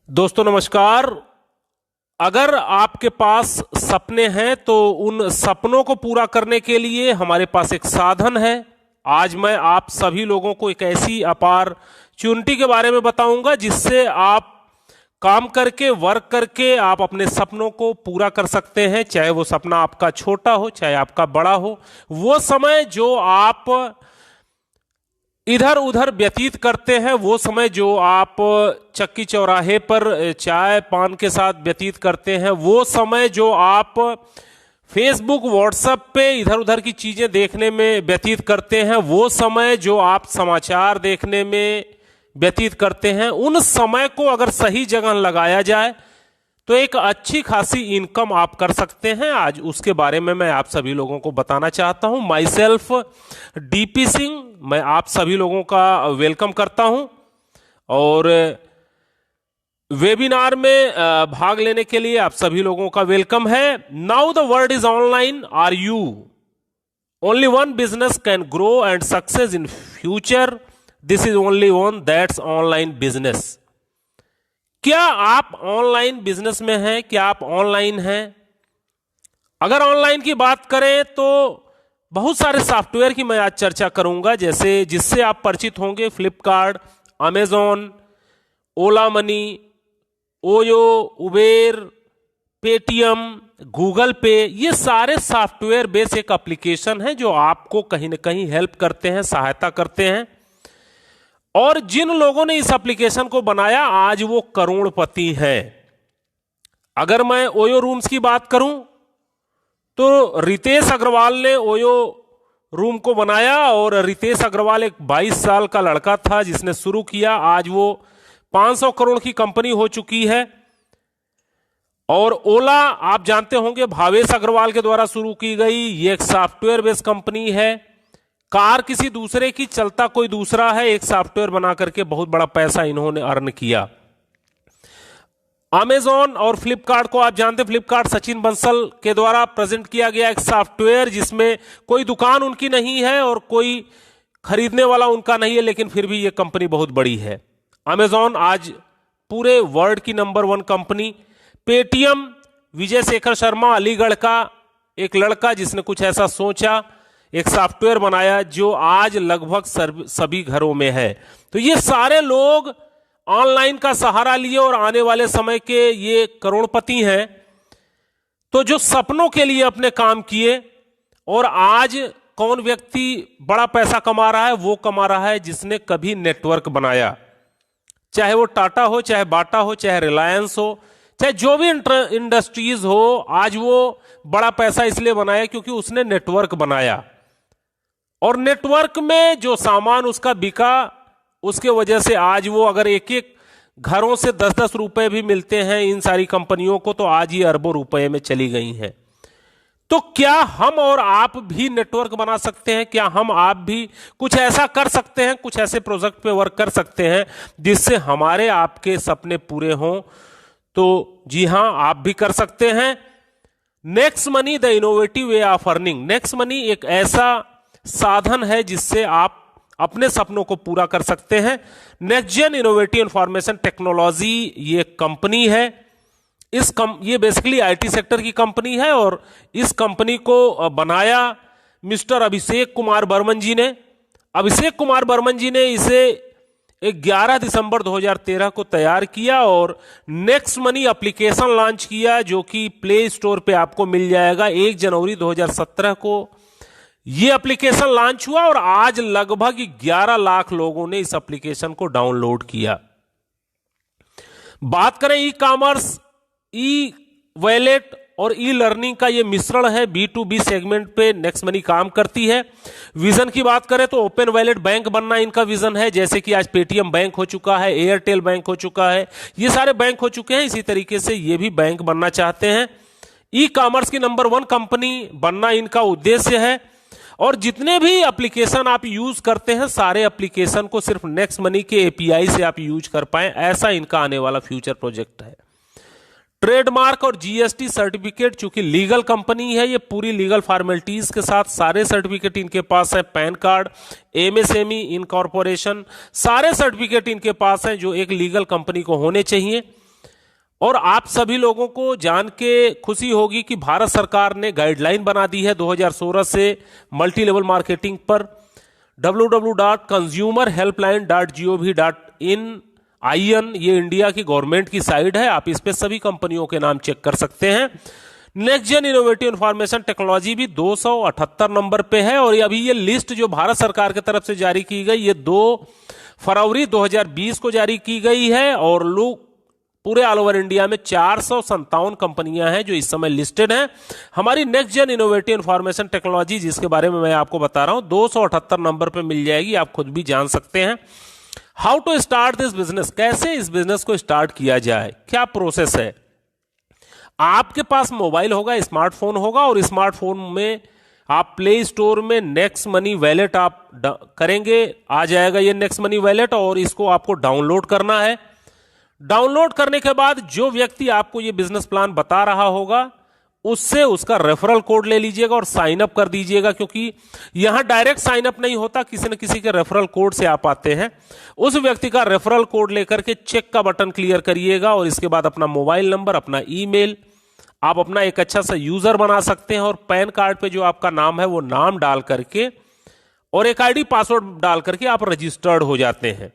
दोस्तों नमस्कार। अगर आपके पास सपने हैं तो उन सपनों को पूरा करने के लिए हमारे पास एक साधन है। आज मैं आप सभी लोगों को एक ऐसी अपॉर्चुनिटी के बारे में बताऊंगा जिससे आप काम करके वर्क करके आप अपने सपनों को पूरा कर सकते हैं। चाहे वो सपना आपका छोटा हो चाहे आपका बड़ा हो, वो समय जो आप इधर उधर व्यतीत करते हैं, वो समय जो आप चक्की चौराहे पर चाय पान के साथ व्यतीत करते हैं, वो समय जो आप फेसबुक व्हाट्सएप पे इधर उधर की चीजें देखने में व्यतीत करते हैं, वो समय जो आप समाचार देखने में व्यतीत करते हैं, उन समय को अगर सही जगह लगाया जाए तो एक अच्छी खासी इनकम आप कर सकते हैं। आज उसके बारे में मैं आप सभी लोगों को बताना चाहता हूं। माई सेल्फ डीपी सिंह, मैं आप सभी लोगों का वेलकम करता हूं और वेबिनार में भाग लेने के लिए आप सभी लोगों का वेलकम है। Now the world is online, are you? Only one business can grow and success in future, this is only one, that's online business. क्या आप ऑनलाइन बिजनेस में हैं? क्या आप ऑनलाइन हैं? अगर ऑनलाइन की बात करें तो बहुत सारे सॉफ्टवेयर की मैं आज चर्चा करूंगा, जैसे जिससे आप परिचित होंगे। Flipkart, Amazon, Ola money, OYO, Uber, Paytm, Google Pay, ये सारे सॉफ्टवेयर बेस्ड एक एप्लीकेशन है जो आपको कहीं ना कहीं हेल्प करते हैं, सहायता करते हैं। और जिन लोगों ने इस एप्लीकेशन को बनाया आज वो करोड़पति हैं। अगर मैं ओयो रूम्स की बात करूं तो रितेश अग्रवाल ने ओयो रूम को बनाया और रितेश अग्रवाल एक 22 साल का लड़का था जिसने शुरू किया। आज वो 500 करोड़ की कंपनी हो चुकी है। और ओला आप जानते होंगे भावेश अग्रवाल के द्वारा शुरू की गई ये एक सॉफ्टवेयर बेस्ड कंपनी है। कार किसी दूसरे की, चलता कोई दूसरा है, एक सॉफ्टवेयर बना करके बहुत बड़ा पैसा इन्होंने अर्न किया। अमेजॉन और फ्लिपकार्ट को आप जानते हैं, फ्लिपकार्ट सचिन बंसल के द्वारा प्रेजेंट किया गया एक सॉफ्टवेयर जिसमें कोई दुकान उनकी नहीं है और कोई खरीदने वाला उनका नहीं है, लेकिन फिर भी ये कंपनी बहुत बड़ी है। अमेजॉन आज पूरे वर्ल्ड की number 1 company. Paytm, Vijay Shekhar Sharma, Aligarh का एक लड़का जिसने कुछ ऐसा सोचा, एक सॉफ्टवेयर बनाया जो आज लगभग सभी घरों में है। तो ये सारे लोग ऑनलाइन का सहारा लिए और आने वाले समय के ये करोड़पति हैं। तो जो सपनों के लिए अपने काम किए, और आज कौन व्यक्ति बड़ा पैसा कमा रहा है? वो कमा रहा है जिसने कभी नेटवर्क बनाया, चाहे वो टाटा हो, चाहे बाटा हो, चाहे रिलायंस हो, चाहे जो भी इंडस्ट्रीज हो। आज वो बड़ा पैसा इसलिए बनाया क्योंकि उसने नेटवर्क बनाया, और नेटवर्क में जो सामान उसका बिका, उसके वजह से आज वो अगर एक एक घरों से 10-10 रुपए भी मिलते हैं इन सारी कंपनियों को, तो आज ये अरबों रुपए में चली गई हैं। तो क्या हम और आप भी नेटवर्क बना सकते हैं? क्या हम आप भी कुछ ऐसा कर सकते हैं, कुछ ऐसे प्रोजेक्ट पे वर्क कर सकते हैं जिससे हमारे आपके सपने पूरे हों? तो जी हां, आप भी कर सकते हैं। Next money, the innovative way of earning. Next money एक ऐसा साधन है जिससे आप अपने सपनों को पूरा कर सकते हैं। नेक्स्ट जेन इनोवेटिव इंफॉर्मेशन टेक्नोलॉजी ये कंपनी है। ये बेसिकली आईटी सेक्टर की कंपनी है और इस कंपनी को बनाया मिस्टर अभिषेक कुमार बर्मन जी ने। अभिषेक कुमार बर्मन जी ने इसे 11 दिसंबर 2013 को तैयार किया और नेक्स्ट मनी एप्लीकेशन लॉन्च किया, जो कि प्ले स्टोर पे आपको मिल जाएगा। 1 जनवरी 2017 को ये एप्लीकेशन लॉन्च हुआ और आज लगभग 11 लाख लोगों ने इस एप्लीकेशन को डाउनलोड किया। बात करें ई कॉमर्स, ई वॉलेट और ई लर्निंग का ये मिश्रण है। B2B सेगमेंट पे नेक्स्ट मनी काम करती है। विजन की बात करें तो ओपन वॉलेट बैंक बनना इनका विजन है, जैसे कि आज पेटीएम बैंक हो चुका है, एयरटेल बैंक हो चुका है, ये सारे बैंक हो चुके हैं। इसी तरीके से ये भी बैंक बनना चाहते हैं। ई कॉमर्स की नंबर 1 कंपनी बनना इनका उद्देश्य है। और जितने भी एप्लीकेशन आप यूज करते हैं, सारे एप्लीकेशन को सिर्फ नेक्स्ट मनी के एपीआई से आप यूज कर पाए, ऐसा इनका आने वाला फ्यूचर प्रोजेक्ट है। ट्रेडमार्क और जीएसटी सर्टिफिकेट, चूंकि लीगल कंपनी है, ये पूरी लीगल फॉर्मेलिटीज के साथ सारे सर्टिफिकेट इनके पास है। पैन कार्ड, एमएसएमई इनकॉर्पोरेशन, सारे सर्टिफिकेट इनके पास हैं जो एक लीगल कंपनी को होने चाहिए। और आप सभी लोगों को जान के खुशी होगी कि भारत सरकार ने गाइडलाइन बना दी है 2016 से मल्टी लेवल मार्केटिंग पर। www.consumerhelpline.gov.in ये इंडिया की गवर्नमेंट की साइट है, आप इस पे सभी कंपनियों के नाम चेक कर सकते हैं। नेक्स्ट जेन इनोवेटिव इंफॉर्मेशन टेक्नोलॉजी भी 278 नंबर पे है। और अभी ये लिस्ट जो भारत सरकार की तरफ से जारी की गई, ये 2 फरवरी 2020 को जारी की गई है। और लोग पूरे ऑल ओवर इंडिया में 457 कंपनियां हैं जो इस समय लिस्टेड हैं। हमारी नेक्स्ट जेन इनोवेटिव इंफॉर्मेशन टेक्नोलॉजी, जिसके बारे में मैं आपको बता रहा हूं, 278 नंबर पे मिल जाएगी, आप खुद भी जान सकते हैं। How to start this business, कैसे इस बिजनेस को स्टार्ट किया जाए, क्या प्रोसेस है। आपके पास मोबाइल होगा, स्मार्टफोन होगा, और स्मार्टफोन में आप प्ले स्टोर में नेक्स्ट मनी वैलेट आप करेंगे, आ जाएगा ये नेक्स्ट मनी वैलेट, और इसको आपको डाउनलोड करना है। डाउनलोड करने के बाद जो व्यक्ति आपको ये बिजनेस प्लान बता रहा होगा, उससे उसका रेफरल कोड ले लीजिएगा और साइन अप कर दीजिएगा, क्योंकि यहां डायरेक्ट साइन अप नहीं होता, किसी न किसी के रेफरल कोड से आप आते हैं। उस व्यक्ति का रेफरल कोड लेकर के चेक का बटन क्लियर करिएगा, और इसके बाद अपना मोबाइल नंबर, अपना ईमेल, आप अपना एक अच्छा सा यूजर बना सकते हैं, और पैन कार्ड पे जो आपका नाम है वो नाम डाल करके और एक आईडी पासवर्ड डाल करके आप रजिस्टर्ड हो जाते हैं।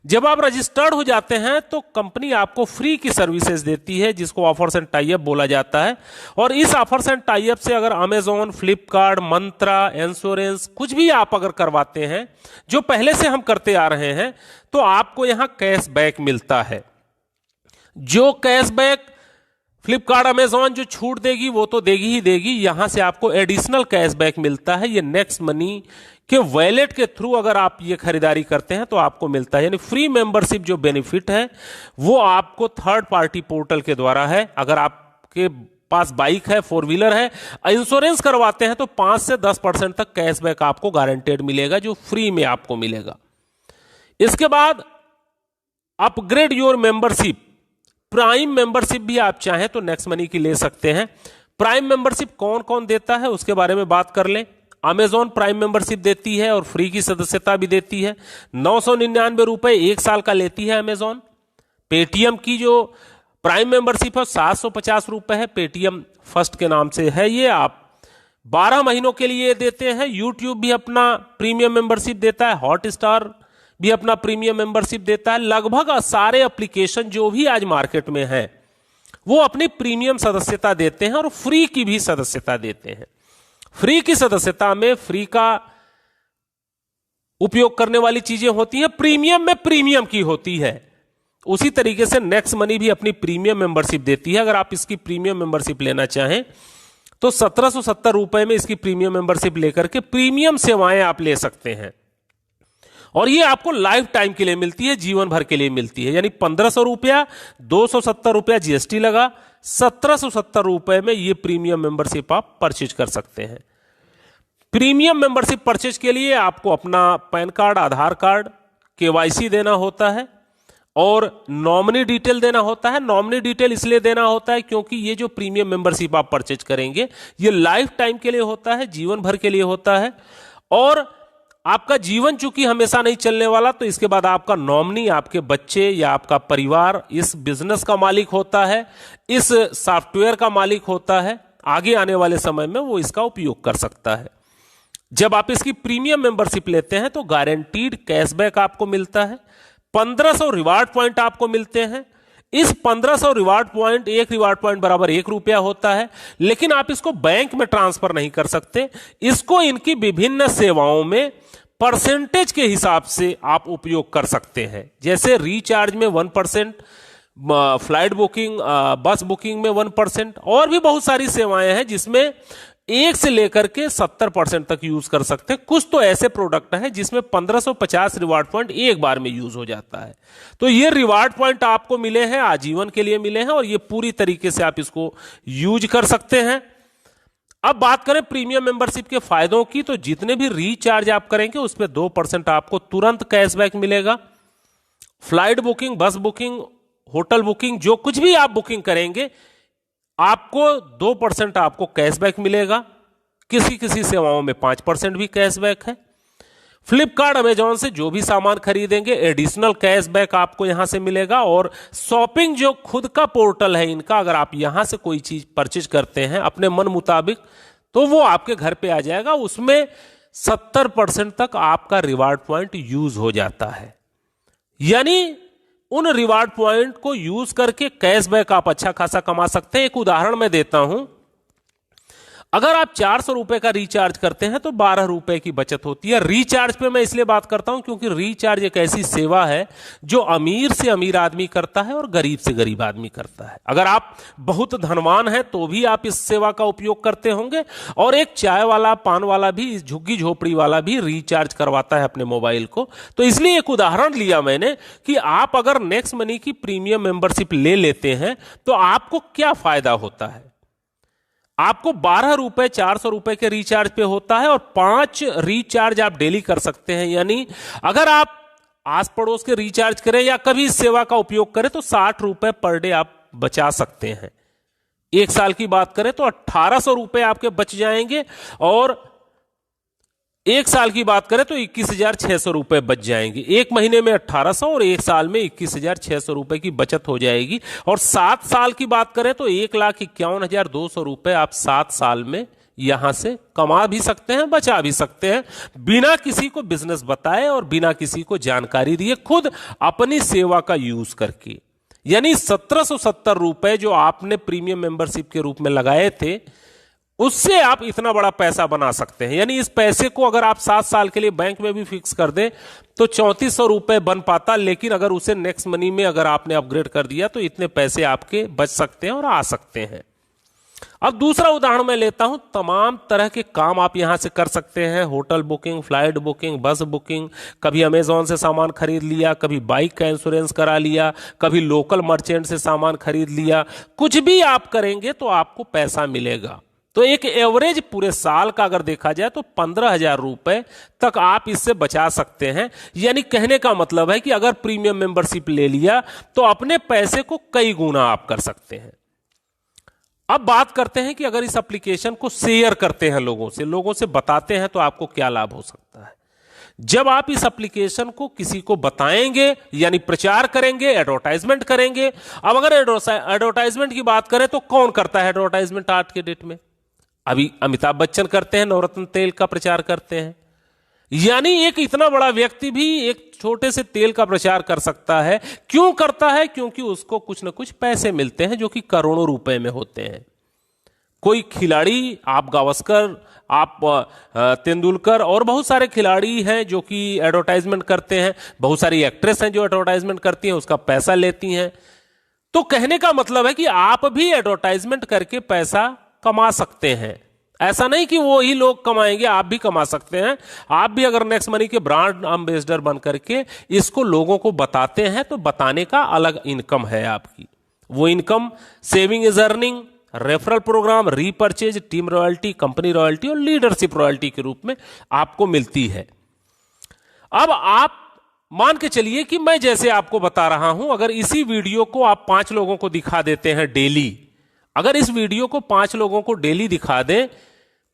जब आप रजिस्टर्ड हो जाते हैं तो कंपनी आपको फ्री की सर्विसेज देती है, जिसको ऑफर्स एंड टाई अप बोला जाता है। और इस ऑफर्स एंड टाई अप से अगर अमेजॉन, फ्लिपकार्ट, मंत्रा, इंश्योरेंस कुछ भी आप अगर करवाते हैं, जो पहले से हम करते आ रहे हैं, तो आपको यहां कैशबैक मिलता है। जो कैशबैक फ्लिपकार्ट, अमेजॉन जो छूट देगी वो तो देगी ही देगी, यहां से आपको एडिशनल कैशबैक मिलता है। ये नेक्स्ट मनी के वॉलेट के थ्रू अगर आप ये खरीदारी करते हैं तो आपको मिलता है। यानी फ्री मेंबरशिप जो बेनिफिट है वो आपको थर्ड पार्टी पोर्टल के द्वारा है। अगर आपके पास बाइक है, 4 व्हीलर है, इंश्योरेंस करवाते हैं, तो 5 से 10% तक कैशबैक आपको गारंटेड मिलेगा, जो फ्री में आपको मिलेगा। इसके बाद upgrade your membership, prime membership भी आप चाहें तो नेक्स्ट मनी की ले सकते हैं। प्राइम मेंबरशिप कौन कौन देता है उसके बारे में बात कर लें। अमेजॉन प्राइम मेंबरशिप देती है और फ्री की सदस्यता भी देती है। 999 रुपए 1 साल का लेती है अमेजॉन। पेटीएम की जो प्राइम मेंबरशिप है 750 रुपए है, पेटीएम फर्स्ट के नाम से है ये, आप 12 महीनों के लिए देते हैं। यूट्यूब भी अपना प्रीमियम मेंबरशिप देता है, हॉटस्टार भी अपना प्रीमियम मेंबरशिप देता है। लगभग सारे एप्लीकेशन जो भी आज मार्केट में हैं वो अपनी प्रीमियम सदस्यता देते हैं और फ्री की भी सदस्यता देते हैं। फ्री की सदस्यता में फ्री का उपयोग करने वाली चीजें होती हैं, प्रीमियम में प्रीमियम की होती है। उसी तरीके से नेक्स्ट मनी भी अपनी प्रीमियम मेंबरशिप देती है। अगर आप इसकी प्रीमियम मेंबरशिप लेना चाहें तो 1770 रुपए में इसकी प्रीमियम मेंबरशिप लेकर के प्रीमियम सेवाएं आप ले सकते हैं, और ये आपको लाइफ टाइम के लिए मिलती है, जीवन भर के लिए मिलती है। यानी 1500 रुपया, 270 रुपया जीएसटी लगा, 1770 रुपए में ये प्रीमियम मेंबरशिप आप परचेज कर सकते हैं। प्रीमियम मेंबरशिप परचेज के लिए आपको अपना पैन कार्ड, आधार कार्ड, केवाईसी देना होता है और नॉमिनी डिटेल देना होता है। नॉमिनी डिटेल इसलिए देना होता है क्योंकि ये जो प्रीमियम मेंबरशिप आप परचेज करेंगे ये लाइफ टाइम के लिए होता है, जीवन भर के लिए होता है। और आपका जीवन चूंकि हमेशा नहीं चलने वाला, तो इसके बाद आपका नॉमिनी, आपके बच्चे या आपका परिवार इस बिजनेस का मालिक होता है, इस सॉफ्टवेयर का मालिक होता है। आगे आने वाले समय में वो इसका उपयोग कर सकता है। जब आप इसकी प्रीमियम मेंबरशिप लेते हैं तो गारंटीड कैशबैक आपको मिलता है। 1500 रिवार्ड पॉइंट आपको मिलते हैं। इस 1500 रिवार्ड पॉइंट, एक रिवार्ड पॉइंट बराबर 1 रुपया होता है, लेकिन आप इसको बैंक में ट्रांसफर नहीं कर सकते। इसको इनकी विभिन्न सेवाओं में परसेंटेज के हिसाब से आप उपयोग कर सकते हैं। जैसे रिचार्ज में 1%, फ्लाइट बुकिंग, बस बुकिंग में 1%, और भी बहुत सारी सेवाएं हैं जिसमें 1 से लेकर के 70% तक यूज कर सकते हैं। कुछ तो ऐसे प्रोडक्ट हैं जिसमें 1550 रिवार्ड पॉइंट एक बार में यूज हो जाता है। तो ये रिवार्ड पॉइंट आपको मिले हैं, आजीवन के लिए मिले हैं, और ये पूरी तरीके से आप इसको यूज कर सकते हैं। अब बात करें प्रीमियम मेंबरशिप के फायदों की, तो जितने भी रिचार्ज आप करेंगे उस पर 2% आपको तुरंत कैशबैक मिलेगा। फ्लाइट बुकिंग, बस बुकिंग, होटल बुकिंग, जो कुछ भी आप बुकिंग करेंगे आपको 2% आपको कैशबैक मिलेगा। किसी किसी सेवाओं में 5% भी कैशबैक है। फ्लिपकार्ट अमेजॉन से जो भी सामान खरीदेंगे एडिशनल कैशबैक आपको यहां से मिलेगा। और शॉपिंग जो खुद का पोर्टल है इनका, अगर आप यहां से कोई चीज परचेज करते हैं अपने मन मुताबिक तो वो आपके घर पे आ जाएगा। उसमें 70% तक आपका रिवार्ड पॉइंट यूज हो जाता है। यानी उन रिवार्ड पॉइंट को यूज करके कैशबैक आप अच्छा खासा कमा सकते हैं। एक उदाहरण मैं देता हूं, अगर आप 400 रुपए का रिचार्ज करते हैं तो 12 रुपए की बचत होती है। रिचार्ज पे मैं इसलिए बात करता हूं क्योंकि रिचार्ज एक ऐसी सेवा है जो अमीर से अमीर आदमी करता है और गरीब से गरीब आदमी करता है। अगर आप बहुत धनवान हैं तो भी आप इस सेवा का उपयोग करते होंगे, और एक चाय वाला, पान वाला भी, झुग्गी झोपड़ी वाला भी रिचार्ज करवाता है अपने मोबाइल को। तो इसलिए एक उदाहरण लिया मैंने कि आप अगर नेक्स्ट मनी की प्रीमियम मेंबरशिप ले लेते हैं तो आपको क्या फायदा होता है। आपको 12 रुपए 400 रुपए के रिचार्ज पे होता है और 5 रिचार्ज आप डेली कर सकते हैं। यानी अगर आप आस पड़ोस के रिचार्ज करें या कभी इस सेवा का उपयोग करें तो 60 रुपए पर डे आप बचा सकते हैं। एक साल की बात करें तो 1800 रुपए आपके बच जाएंगे, और एक साल की बात करें तो 21,600 रुपए बच जाएंगे। एक महीने में 1800 और एक साल में 21,600 रुपए की बचत हो जाएगी। और 7 साल की बात करें तो 1,51,200 रुपए आप 7 साल में यहां से कमा भी सकते हैं, बचा भी सकते हैं, बिना किसी को बिजनेस बताए और बिना किसी को जानकारी दिए, खुद अपनी सेवा का यूज करके। यानी 1770 रुपए जो आपने प्रीमियम मेंबरशिप के रूप में लगाए थे, उससे आप इतना बड़ा पैसा बना सकते हैं। यानी इस पैसे को अगर आप 7 साल के लिए बैंक में भी फिक्स कर दें तो 3400 रुपए बन पाता, लेकिन अगर उसे नेक्स्ट मनी में अगर आपने अपग्रेड कर दिया तो इतने पैसे आपके बच सकते हैं और आ सकते हैं। अब दूसरा उदाहरण मैं लेता हूं, तमाम तरह के काम आप यहां से कर सकते हैं। होटल बुकिंग, फ्लाइट बुकिंग, बस बुकिंग, कभी अमेजॉन से सामान खरीद लिया, कभी बाइक का इंश्योरेंस करा लिया, कभी लोकल मर्चेंट से सामान खरीद लिया। कुछ भी आप करेंगे तो आपको पैसा मिलेगा। तो एक एवरेज पूरे साल का अगर देखा जाए तो 15,000 रुपए तक आप इससे बचा सकते हैं। यानी कहने का मतलब है कि अगर प्रीमियम मेंबरशिप ले लिया तो अपने पैसे को कई गुना आप कर सकते हैं। अब बात करते हैं कि अगर इस एप्लीकेशन को शेयर करते हैं लोगों से बताते हैं तो आपको क्या लाभ हो सकता है। जब आप इस एप्लीकेशन को किसी को बताएंगे यानी प्रचार करेंगे, एडवर्टाइजमेंट करेंगे। अब अगर एडवर्टाइजमेंट की बात करें तो कौन करता है एडवर्टाइजमेंट आज के डेट में? अभी अमिताभ बच्चन करते हैं, नवरत्न तेल का प्रचार करते हैं। यानी एक इतना बड़ा व्यक्ति भी एक छोटे से तेल का प्रचार कर सकता है। क्यों करता है? क्योंकि उसको कुछ ना कुछ पैसे मिलते हैं जो कि करोड़ों रुपए में होते हैं। कोई खिलाड़ी, आप गावस्कर, आप तेंदुलकर और बहुत सारे खिलाड़ी हैं जो कि एडवर्टाइजमेंट करते हैं। बहुत सारी एक्ट्रेस हैं जो एडवर्टाइजमेंट करती हैं, उसका पैसा लेती हैं। तो कहने का मतलब है कि आप भी एडवर्टाइजमेंट करके पैसा कमा सकते हैं। ऐसा नहीं कि वो ही लोग कमाएंगे, आप भी कमा सकते हैं। आप भी अगर नेक्स्ट मनी के ब्रांड एम्बेसडर बन करके इसको लोगों को बताते हैं तो बताने का अलग इनकम है आपकी। वो income saving is earning, referral programme, repurchase, team royalty, company royalty और लीडरशिप रॉयल्टी के रूप में आपको मिलती है। अब आप मान के चलिए कि मैं जैसे आपको बता रहा हूं, अगर इसी वीडियो को आप 5 लोगों को दिखा देते हैं डेली, अगर इस वीडियो को 5 लोगों को डेली दिखा दें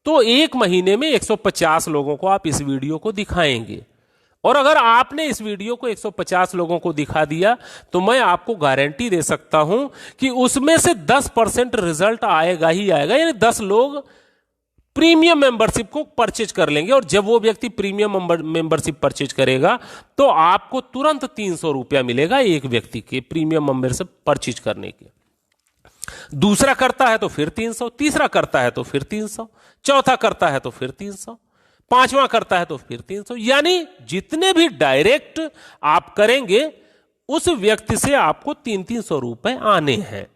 तो एक महीने में 150 लोगों को आप इस वीडियो को दिखाएंगे। और अगर आपने इस वीडियो को 150 लोगों को दिखा दिया तो मैं आपको गारंटी दे सकता हूं कि उसमें से 10% रिजल्ट आएगा ही आएगा। यानी 10 लोग प्रीमियम मेंबरशिप को परचेज कर लेंगे। और जब वो व्यक्ति प्रीमियम मेंबरशिप परचेज करेगा तो आपको तुरंत 300 रुपया मिलेगा एक व्यक्ति के प्रीमियम मेंबरशिप परचेज करने के। दूसरा करता है तो फिर 300, तीसरा करता है तो फिर 300, चौथा करता है तो फिर 300, पांचवा करता है तो फिर 300। यानी जितने भी डायरेक्ट आप करेंगे उस व्यक्ति से आपको 300 रुपए आने हैं।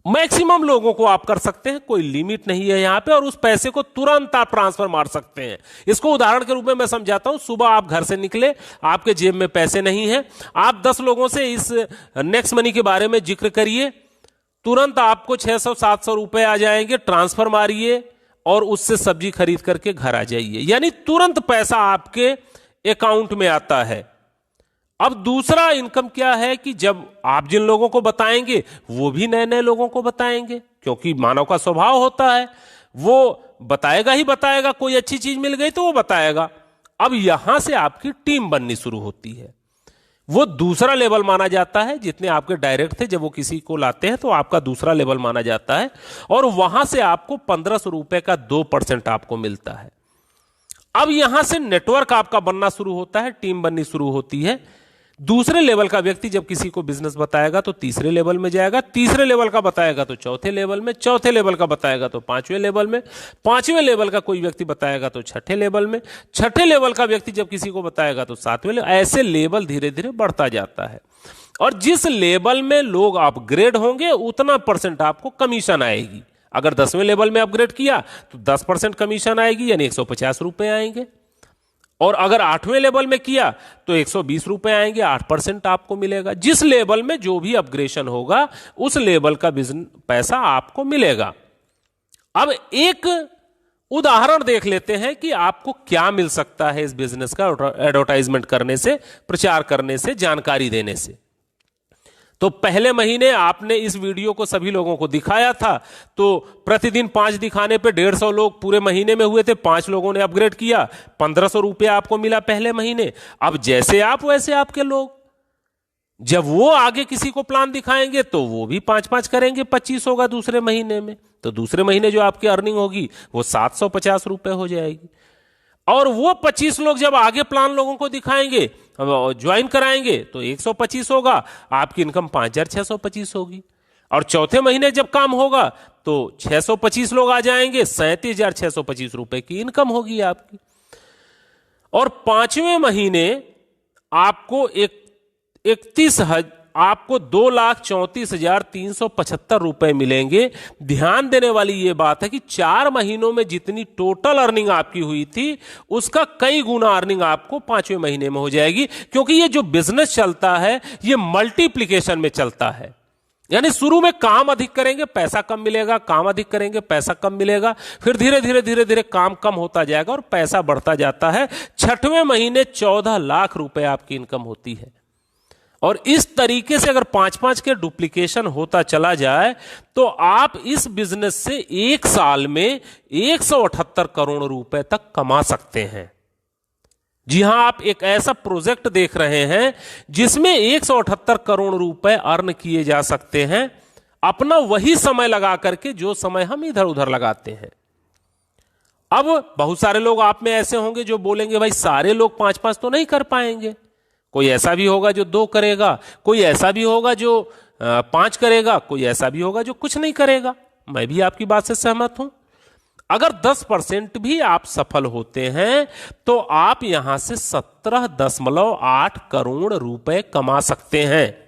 मैक्सिमम लोगों को आप कर सकते हैं, कोई लिमिट नहीं है यहां पे, और उस पैसे को तुरंत आप ट्रांसफर मार सकते हैं। इसको उदाहरण के रूप में मैं समझाता हूं। सुबह आप घर से निकले, आपके जेब में पैसे नहीं है, आप 10 लोगों से इस नेक्स्ट मनी के बारे में जिक्र करिए, तुरंत आपको 600-700 रुपए आ जाएंगे। ट्रांसफर मारिए और उससे सब्जी खरीद करके घर आ जाइए। यानी तुरंत पैसा आपके अकाउंट में आता है। अब दूसरा इनकम क्या है कि जब आप जिन लोगों को बताएंगे वो भी नए नए लोगों को बताएंगे, क्योंकि मानव का स्वभाव होता है वो बताएगा ही बताएगा। कोई अच्छी चीज मिल गई तो वो बताएगा, अब यहां से आपकी टीम बननी शुरू होती है। वो दूसरा लेवल माना जाता है, जितने आपके डायरेक्ट थे जब वो किसी को लाते हैं तो आपका दूसरा लेवल माना जाता है, और वहां से आपको 1500 रुपए का 2% आपको मिलता है। अब यहां से नेटवर्क आपका बनना शुरू होता है, टीम बननी शुरू होती है। दूसरे लेवल का व्यक्ति जब किसी को बिजनेस बताएगा तो तीसरे लेवल में जाएगा, तीसरे लेवल का बताएगा तो चौथे लेवल में, चौथे लेवल का बताएगा तो पांचवें लेवल में, पांचवें लेवल का कोई व्यक्ति बताएगा तो छठे लेवल में, छठे लेवल का व्यक्ति जब किसी को बताएगा तो सातवें लेवल। ऐसे लेवल धीरे धीरे बढ़ता जाता है, और जिस लेवल में लोग अपग्रेड होंगे उतना % आपको कमीशन आएगी। अगर 10वें लेवल में अपग्रेड किया तो 10% कमीशन आएगी, यानी 150 रुपए आएंगे, और अगर 8वें लेवल में किया तो 120 रुपए आएंगे, 8% आपको मिलेगा। जिस लेवल में जो भी अपग्रेडेशन होगा उस लेवल का बिजनेस पैसा आपको मिलेगा। अब एक उदाहरण देख लेते हैं कि आपको क्या मिल सकता है इस बिजनेस का एडवर्टाइजमेंट करने से, प्रचार करने से, जानकारी देने से। तो पहले महीने आपने इस वीडियो को सभी लोगों को दिखाया था, तो प्रतिदिन 5 दिखाने पे 150 लोग पूरे महीने में हुए थे, 5 लोगों ने अपग्रेड किया, 1500 रुपया आपको मिला पहले महीने। अब जैसे आप वैसे आपके लोग, जब वो आगे किसी को प्लान दिखाएंगे तो वो भी 5-5 करेंगे, 25 होगा दूसरे महीने में, तो दूसरे महीने जो आपकी अर्निंग होगी वो 750 रुपए हो जाएगी। और वो 25 लोग जब आगे प्लान लोगों को दिखाएंगे, ज्वाइन कराएंगे, तो 125 होगा, आपकी इनकम 5625 होगी। और चौथे महीने जब काम होगा तो 625 लोग आ जाएंगे, 37,625 रुपए की इनकम होगी आपकी। और 5वें महीने आपको 2,34,375 रुपए मिलेंगे। ध्यान देने वाली यह बात है कि 4 महीनों में जितनी टोटल अर्निंग आपकी हुई थी उसका कई गुना अर्निंग आपको 5वें महीने में हो जाएगी, क्योंकि ये जो बिजनेस चलता है ये मल्टीप्लिकेशन में चलता है। यानी शुरू में काम अधिक करेंगे पैसा कम मिलेगा, काम अधिक करेंगे पैसा कम मिलेगा, फिर धीरे धीरे काम कम होता जाएगा और पैसा बढ़ता जाता है। 6वें महीने 14 लाख रुपए आपकी इनकम होती है। और इस तरीके से अगर 5-5 के डुप्लीकेशन होता चला जाए तो आप इस बिजनेस से एक साल में 178 करोड़ रुपए तक कमा सकते हैं। जी हां, आप एक ऐसा प्रोजेक्ट देख रहे हैं जिसमें 178 करोड़ रुपए अर्न किए जा सकते हैं, अपना वही समय लगा करके जो समय हम इधर उधर लगाते हैं। अब बहुत सारे लोग आप में ऐसे होंगे जो बोलेंगे भाई सारे लोग 5-5 तो नहीं कर पाएंगे, कोई ऐसा भी होगा जो 2 करेगा, कोई ऐसा भी होगा जो 5 करेगा, कोई ऐसा भी होगा जो कुछ नहीं करेगा। मैं भी आपकी बात से सहमत हूं। अगर 10% भी आप सफल होते हैं तो आप यहां से 17.8 करोड़ रुपए कमा सकते हैं।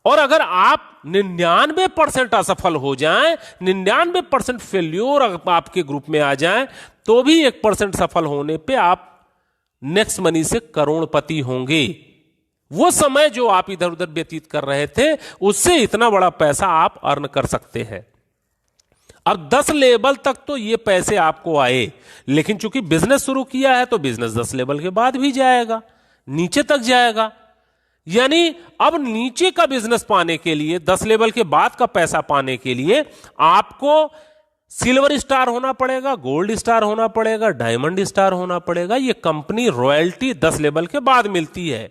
और अगर आप 99% असफल हो जाएं, 99% फेल्योर आपके ग्रुप में आ जाएं, तो भी 1% सफल होने पे आप नेक्स्ट मनी से करोड़पति होंगे। वो समय जो आप इधर उधर व्यतीत कर रहे थे उससे इतना बड़ा पैसा आप अर्न कर सकते हैं। अब 10 लेवल तक तो ये पैसे आपको आए, लेकिन चूंकि बिजनेस शुरू किया है तो बिजनेस 10 लेवल के बाद भी जाएगा, नीचे तक जाएगा। यानी अब नीचे का बिजनेस पाने के लिए, 10 लेवल के बाद का पैसा पाने के लिए आपको सिल्वर स्टार होना पड़ेगा, गोल्ड स्टार होना पड़ेगा, डायमंड स्टार होना पड़ेगा। ये कंपनी रॉयल्टी 10 लेवल के बाद मिलती है।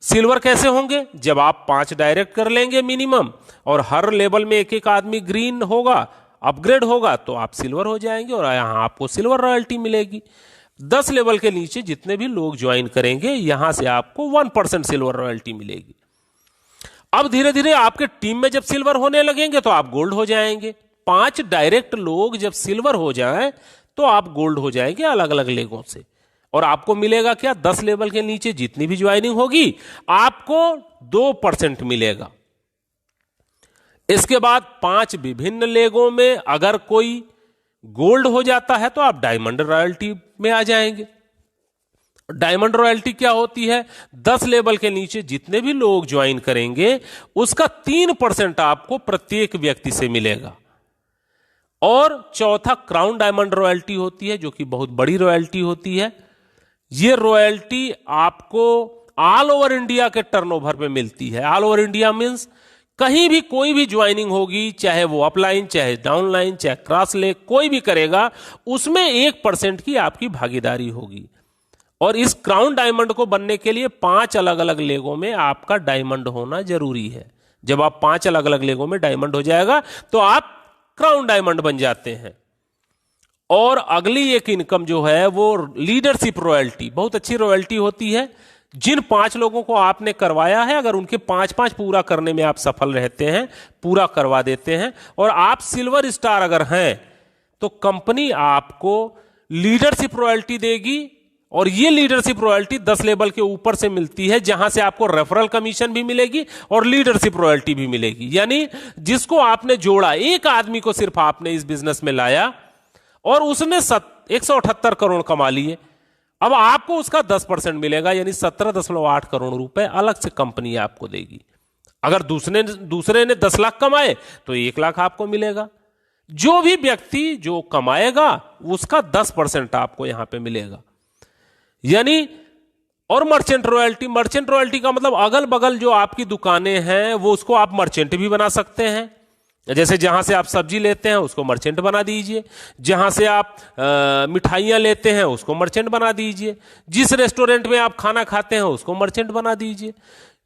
सिल्वर कैसे होंगे? जब आप 5 डायरेक्ट कर लेंगे मिनिमम, और हर लेवल में एक एक आदमी ग्रीन होगा, अपग्रेड होगा, तो आप सिल्वर हो जाएंगे और यहां आपको सिल्वर रॉयल्टी मिलेगी। 10 लेवल के नीचे जितने भी लोग ज्वाइन करेंगे यहां से आपको 1% सिल्वर रॉयल्टी मिलेगी। अब धीरे धीरे आपके टीम में जब सिल्वर होने लगेंगे तो आप गोल्ड हो जाएंगे। 5 डायरेक्ट लोग जब सिल्वर हो जाएं तो आप गोल्ड हो जाएंगे अलग अलग लेवलों से। और आपको मिलेगा क्या? 10 लेवल के नीचे जितनी भी ज्वाइनिंग होगी आपको 2% मिलेगा। इसके बाद 5 विभिन्न लेगों में अगर कोई गोल्ड हो जाता है तो आप डायमंड रॉयल्टी में आ जाएंगे। डायमंड रॉयल्टी क्या होती है? 10 लेवल के नीचे जितने भी लोग ज्वाइन करेंगे उसका 3% आपको प्रत्येक व्यक्ति से मिलेगा। और चौथा क्राउन डायमंड रॉयल्टी होती है, जो कि बहुत बड़ी रॉयल्टी होती है। यह रॉयल्टी आपको ऑल ओवर इंडिया के टर्नओवर पे मिलती है। ऑल ओवर इंडिया मींस कहीं भी कोई भी ज्वाइनिंग होगी, चाहे वो अपलाइन, चाहे डाउनलाइन, चाहे क्रॉस लेग, कोई भी करेगा, उसमें 1% की आपकी भागीदारी होगी। और इस क्राउन डायमंड को बनने के लिए 5 अलग अलग लेगों में आपका डायमंड होना जरूरी है। जब आप 5 अलग अलग लेगों में डायमंड हो जाएगा तो आप क्राउन डायमंड बन जाते हैं। और अगली एक इनकम जो है वो लीडरशिप रॉयल्टी, बहुत अच्छी रॉयल्टी होती है। जिन 5 लोगों को आपने करवाया है, अगर उनके 5-5 पूरा करने में आप सफल रहते हैं, पूरा करवा देते हैं, और आप सिल्वर स्टार अगर हैं, तो कंपनी आपको लीडरशिप रॉयल्टी देगी। और ये लीडरशिप रॉयल्टी 10 लेवल के ऊपर से मिलती है, जहां से आपको रेफरल कमीशन भी मिलेगी और लीडरशिप रॉयल्टी भी मिलेगी। यानी जिसको आपने जोड़ा, एक आदमी को सिर्फ आपने इस बिजनेस में लाया और उसने 178 करोड़ कमा लिए, अब आपको उसका 10% मिलेगा, यानी 17.8 करोड़ रुपए अलग से कंपनी आपको देगी। अगर दूसरे ने 10 लाख कमाए तो 1 लाख आपको मिलेगा। जो भी व्यक्ति जो कमाएगा उसका 10% आपको यहां पे मिलेगा। यानी और मर्चेंट रॉयल्टी का मतलब अगल बगल जो आपकी दुकानें हैं वो उसको आप मर्चेंट भी बना सकते हैं। जैसे जहां से आप सब्जी लेते हैं उसको मर्चेंट बना दीजिए, जहां से आप मिठाइयां लेते हैं उसको मर्चेंट बना दीजिए, जिस रेस्टोरेंट में आप खाना खाते हैं उसको मर्चेंट बना दीजिए।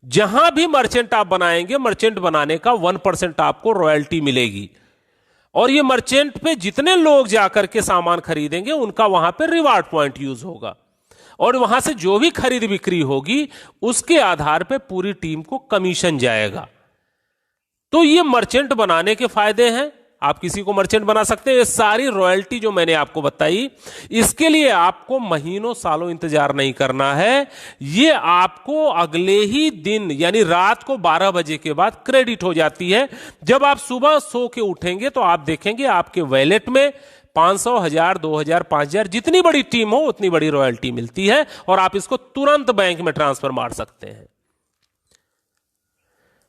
जहां भी मर्चेंट आप बनाएंगे, मर्चेंट बनाने का 1% आपको रॉयल्टी मिलेगी। और ये मर्चेंट पे जितने लोग जाकर के सामान खरीदेंगे उनका वहां पे रिवार्ड पॉइंट यूज होगा, और वहां से जो भी खरीद बिक्री होगी उसके आधार पे पूरी टीम को कमीशन जाएगा। तो ये मर्चेंट बनाने के फायदे हैं, आप किसी को मर्चेंट बना सकते हैं। ये सारी रॉयल्टी जो मैंने आपको बताई, इसके लिए आपको महीनों सालों इंतजार नहीं करना है। ये आपको अगले ही दिन यानी रात को 12 बजे के बाद क्रेडिट हो जाती है। जब आप सुबह सो के उठेंगे तो आप देखेंगे आपके वॉलेट में 500, 1000, 2000, 5000, जितनी बड़ी टीम हो उतनी बड़ी रॉयल्टी मिलती है, और आप इसको तुरंत बैंक में ट्रांसफर मार सकते हैं।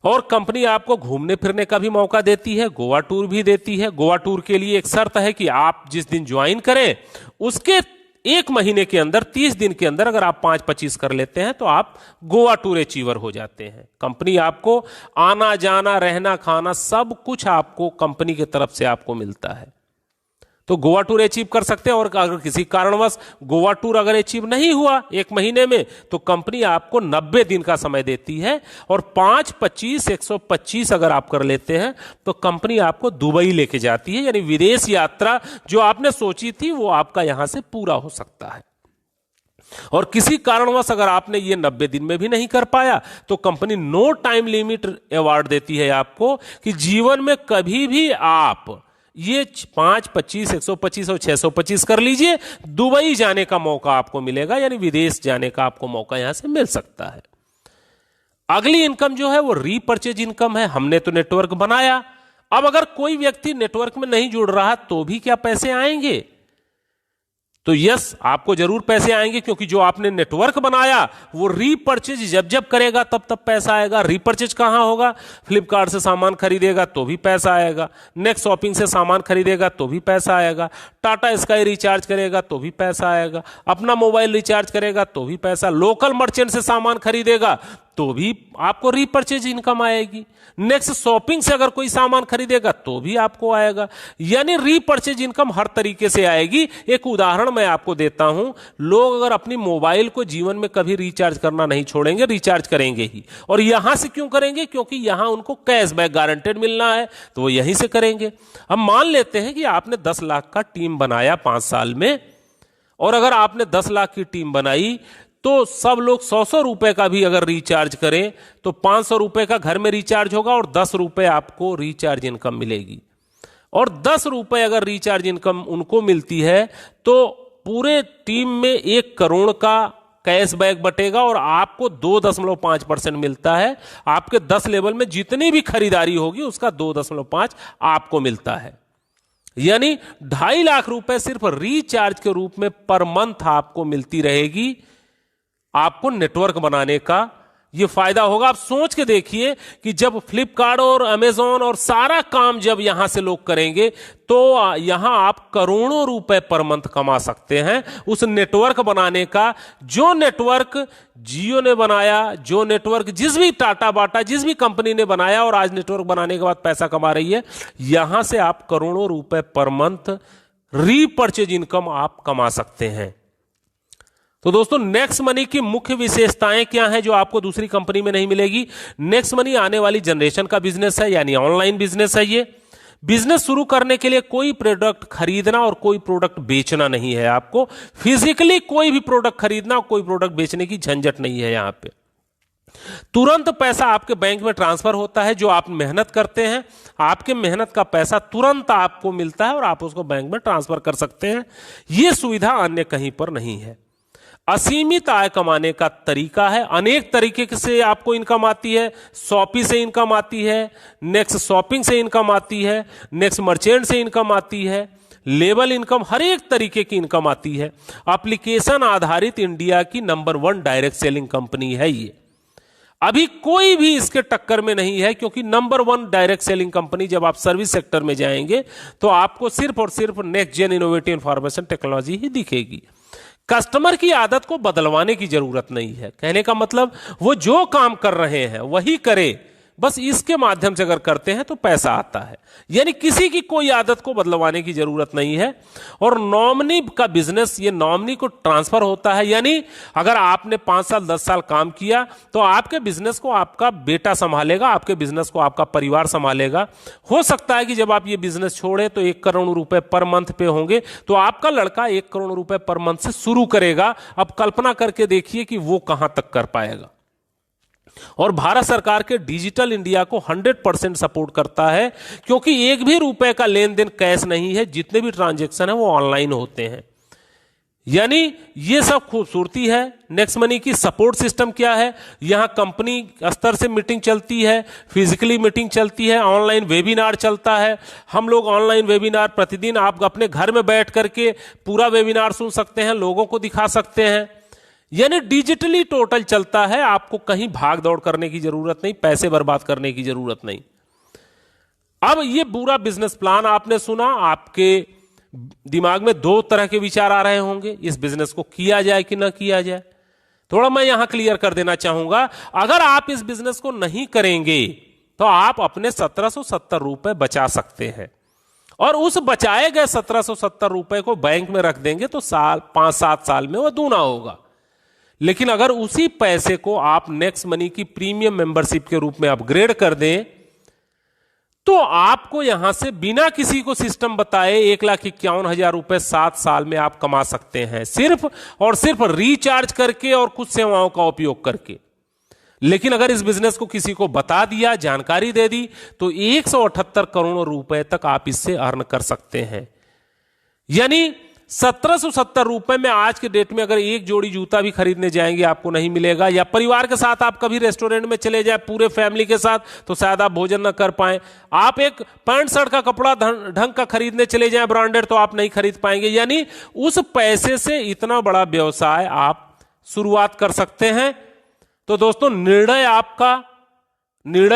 और कंपनी आपको घूमने फिरने का भी मौका देती है, गोवा टूर भी देती है। गोवा टूर के लिए एक शर्त है कि आप जिस दिन ज्वाइन करें उसके 1 महीने के अंदर, 30 दिन के अंदर अगर आप 5-25 कर लेते हैं तो आप गोवा टूर अचीवर हो जाते हैं। कंपनी आपको आना जाना रहना खाना सब कुछ आपको कंपनी की तरफ से आपको मिलता है, तो गोवा टूर अचीव कर सकते हैं। और अगर किसी कारणवश गोवा टूर अगर अचीव नहीं हुआ 1 महीने में, तो कंपनी आपको 90 दिन का समय देती है, और 5-25, 125 अगर आप कर लेते हैं तो कंपनी आपको दुबई लेके जाती है। यानी विदेश यात्रा जो आपने सोची थी वो आपका यहां से पूरा हो सकता है। और किसी कारणवश अगर आपने ये 90 दिन में भी नहीं कर पाया तो company no time limit award देती है आपको, कि जीवन में कभी भी आप ये 5-25, 125 और 625 कर लीजिए, दुबई जाने का मौका आपको मिलेगा, यानी विदेश जाने का आपको मौका यहां से मिल सकता है। अगली इनकम जो है वो रीपर्चेज इनकम है। हमने तो नेटवर्क बनाया, अब अगर कोई व्यक्ति नेटवर्क में नहीं जुड़ रहा तो भी क्या पैसे आएंगे? तो यस, आपको जरूर पैसे आएंगे, क्योंकि जो आपने नेटवर्क बनाया वो रीपर्चेज जब जब करेगा तब तब पैसा आएगा। रीपर्चेज कहां होगा? फ्लिपकार्ट से सामान खरीदेगा तो भी पैसा आएगा, नेक्स्ट शॉपिंग से सामान खरीदेगा तो भी पैसा आएगा, टाटा स्काई रिचार्ज करेगा तो भी पैसा आएगा, अपना मोबाइल रिचार्ज करेगा तो भी पैसा, लोकल मर्चेंट से सामान खरीदेगा तो भी आपको रीपर्चेज इनकम आएगी, नेक्स्ट शॉपिंग से अगर कोई सामान खरीदेगा तो भी आपको आएगा। यानी रीपर्चेज इनकम हर तरीके से आएगी। एक उदाहरण मैं आपको देता हूं, लोग अगर अपनी मोबाइल को जीवन में कभी रिचार्ज करना नहीं छोड़ेंगे, रिचार्ज करेंगे ही। और यहां से क्यों करेंगे? क्योंकि यहां उनको कैशबैक गारंटेड मिलना है, तो वो यहीं से करेंगे। अब मान लेते हैं कि आपने 10 लाख का टीम बनाया 5 साल में, और अगर आपने 10 लाख की टीम बनाई तो सब लोग 100-100 रुपए का भी अगर रिचार्ज करें तो 500 रुपए का घर में रिचार्ज होगा, और 10 रुपए आपको रिचार्ज इनकम मिलेगी। और 10 रुपए अगर रिचार्ज इनकम उनको मिलती है तो पूरे टीम में 1 करोड़ का कैशबैक बटेगा, और आपको 2.5% मिलता है। आपके 10 लेवल में जितनी भी खरीदारी होगी उसका 2.5 आपको मिलता है। यानी 2.5 लाख रुपए सिर्फ रिचार्ज के रूप में पर मंथ आपको मिलती रहेगी, आपको नेटवर्क बनाने का ये फायदा होगा। आप सोच के देखिए कि जब फ्लिपकार्ट और अमेजॉन और सारा काम जब यहां से लोग करेंगे तो यहां आप करोड़ों रुपए पर मंथ कमा सकते हैं। उस नेटवर्क बनाने का, जो नेटवर्क जियो ने बनाया, जो नेटवर्क जिस भी टाटा बाटा जिस भी कंपनी ने बनाया और आज नेटवर्क बनाने के बाद पैसा कमा रही है, यहां से आप करोड़ों रुपए पर मंथ रीपर्चेज इनकम आप कमा सकते हैं। तो दोस्तों, नेक्स्ट मनी की मुख्य विशेषताएं क्या हैं जो आपको दूसरी कंपनी में नहीं मिलेगी? नेक्स्ट मनी आने वाली जनरेशन का बिजनेस है, यानी ऑनलाइन बिजनेस है। ये बिजनेस शुरू करने के लिए कोई प्रोडक्ट खरीदना और कोई प्रोडक्ट बेचना नहीं है। आपको फिजिकली कोई भी प्रोडक्ट खरीदना और कोई प्रोडक्ट बेचने की झंझट नहीं है। यहां पे तुरंत पैसा आपके बैंक में ट्रांसफर होता है। जो आप मेहनत करते हैं, आपके मेहनत का पैसा तुरंत आपको मिलता है और आप उसको बैंक में ट्रांसफर कर सकते हैं। यह सुविधा अन्य कहीं पर नहीं है। असीमित आय कमाने का तरीका है। अनेक तरीके से आपको इनकम आती है। शॉपी से इनकम आती है, नेक्स्ट शॉपिंग से इनकम आती है, नेक्स्ट मर्चेंट से इनकम आती है, लेबल इनकम, हर एक तरीके की इनकम आती है। एप्लीकेशन आधारित इंडिया की नंबर 1 डायरेक्ट सेलिंग कंपनी है ये। अभी कोई भी इसके टक्कर में नहीं है, क्योंकि नंबर 1 डायरेक्ट सेलिंग कंपनी जब आप सर्विस सेक्टर में जाएंगे तो आपको सिर्फ और सिर्फ नेक्स्ट जेन इनोवेटिव इंफॉर्मेशन टेक्नोलॉजी ही दिखेगी। कस्टमर की आदत को बदलवाने की जरूरत नहीं है। कहने का मतलब, वो जो काम कर रहे हैं वही करे, बस इसके माध्यम से अगर करते हैं तो पैसा आता है। यानी किसी की कोई आदत को बदलवाने की जरूरत नहीं है। और नॉमिनी का बिजनेस, ये नॉमिनी को ट्रांसफर होता है। यानी अगर आपने 5 साल 10 साल काम किया तो आपके बिजनेस को आपका बेटा संभालेगा, आपके बिजनेस को आपका परिवार संभालेगा। हो सकता है कि जब आप ये बिजनेस छोड़े तो 1 करोड़ रुपए पर मंथ पे होंगे, तो आपका लड़का 1 करोड़ रुपए पर मंथ से शुरू करेगा। अब कल्पना करके देखिए कि वो कहां तक कर पाएगा। और भारत सरकार के डिजिटल इंडिया को 100% सपोर्ट करता है, क्योंकि 1 भी रुपए का लेन देन कैश नहीं है। जितने भी ट्रांजैक्शन है वो ऑनलाइन होते हैं। यानी ये सब खूबसूरती है। नेक्स्ट मनी की सपोर्ट सिस्टम क्या है? यहां कंपनी स्तर से मीटिंग चलती है, फिजिकली मीटिंग चलती है, ऑनलाइन वेबिनार चलता है। हम लोग ऑनलाइन वेबिनार प्रतिदिन आप अपने घर में बैठ करके पूरा वेबिनार सुन सकते हैं, लोगों को दिखा सकते हैं। यानी डिजिटली टोटल चलता है। आपको कहीं भाग दौड़ करने की जरूरत नहीं, पैसे बर्बाद करने की जरूरत नहीं। अब ये पूरा बिजनेस प्लान आपने सुना, आपके दिमाग में 2 तरह के विचार आ रहे होंगे, इस बिजनेस को किया जाए कि ना किया जाए। थोड़ा मैं यहां क्लियर कर देना चाहूंगा, अगर आप इस बिजनेस को नहीं करेंगे तो आप अपने 1770 रुपए बचा सकते हैं, और उस बचाए गए 1770 रुपए को बैंक में रख देंगे तो 5-7 साल में वो दूना होगा। लेकिन अगर उसी पैसे को आप नेक्स्ट मनी की प्रीमियम मेंबरशिप के रूप में अपग्रेड कर दें तो आपको यहां से बिना किसी को सिस्टम बताए 1,51,000 रुपए 7 साल में आप कमा सकते हैं, सिर्फ और सिर्फ रिचार्ज करके और कुछ सेवाओं का उपयोग करके। लेकिन अगर इस बिजनेस को किसी को बता दिया, जानकारी दे दी, तो 178 करोड़ रुपए तक आप इससे अर्न कर सकते हैं। यानी 1770 रुपए में आज के डेट में अगर एक जोड़ी जूता भी खरीदने जाएंगे आपको नहीं मिलेगा, या परिवार के साथ आप कभी रेस्टोरेंट में चले जाए पूरे फैमिली के साथ तो शायद आप भोजन न कर पाए। आप एक पैंट शर्ट का कपड़ा ढंग का खरीदने चले जाए ब्रांडेड, तो आप नहीं खरीद पाएंगे। यानी उस पैसे से इतना बड़ा व्यवसाय आप शुरुआत कर सकते हैं। तो दोस्तों, निर्णय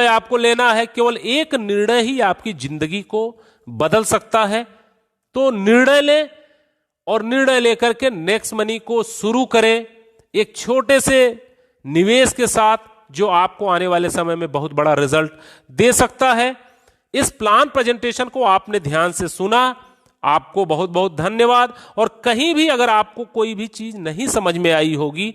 आपको लेना है। केवल एक निर्णय ही आपकी जिंदगी को बदल सकता है। तो निर्णय लें और निर्णय लेकर के नेक्स्ट मनी को शुरू करें, एक छोटे से निवेश के साथ, जो आपको आने वाले समय में बहुत बड़ा रिजल्ट दे सकता है। इस प्लान प्रेजेंटेशन को आपने ध्यान से सुना, आपको बहुत बहुत धन्यवाद। और कहीं भी अगर आपको कोई भी चीज नहीं समझ में आई होगी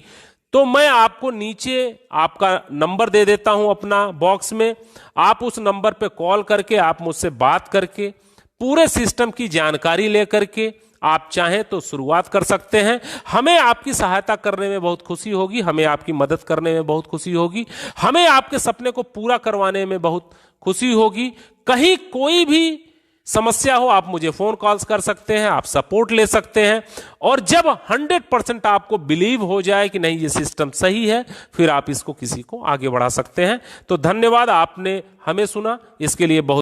तो मैं आपको नीचे आपका नंबर दे देता हूं अपना बॉक्स में। आप उस नंबर पे कॉल करके आप मुझसे बात करके पूरे सिस्टम की जानकारी लेकर के आप चाहें तो शुरुआत कर सकते हैं। हमें आपकी सहायता करने में बहुत खुशी होगी, हमें आपकी मदद करने में बहुत खुशी होगी, हमें आपके सपने को पूरा करवाने में बहुत खुशी होगी। कहीं कोई भी समस्या हो आप मुझे फोन कॉल्स कर सकते हैं, आप सपोर्ट ले सकते हैं। और जब 100% आपको बिलीव हो जाए कि नहीं ये सिस्टम सही है, फिर आप इसको किसी को आगे बढ़ा सकते हैं। तो धन्यवाद, आपने हमें सुना, इसके लिए बहुत